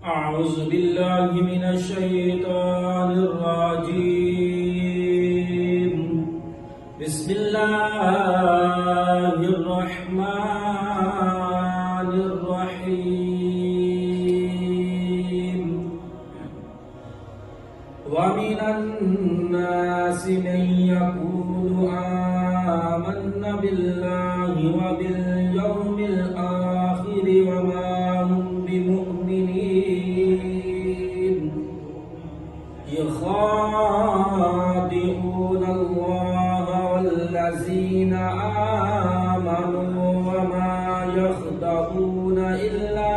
أعوذ بالله من الشيطان الرجيم. بسم الله الرحمن الرحيم. ومن الناس من يقول آمنا بالله وباليوم الآخر وما هم بمؤمنين يخادعون الله والذين آمنوا وما يخدعون إلا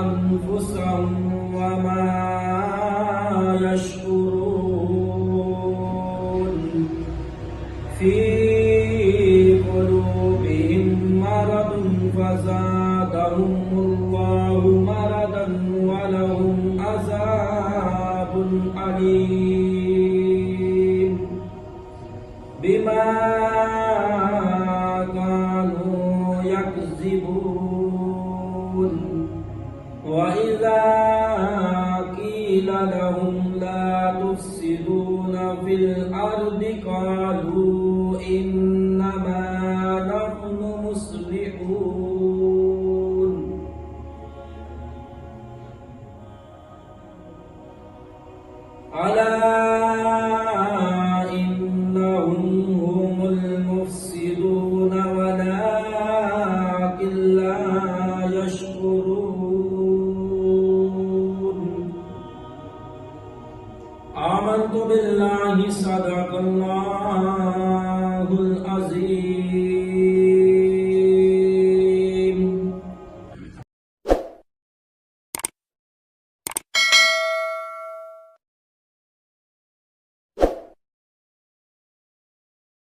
أنفسهم وما يشعرون. في قلوبهم مرض فزادهم الله مرضا ولهم عذاب أليم بما كانوا يكذبون. وإذا قيل لهم لا تفسدون في الأرض قالوا إنما نحن مصلحون. ألا إنهم هم المفسدون ولكن لا يشكرون. آمنت بالله صدق الله العظيم.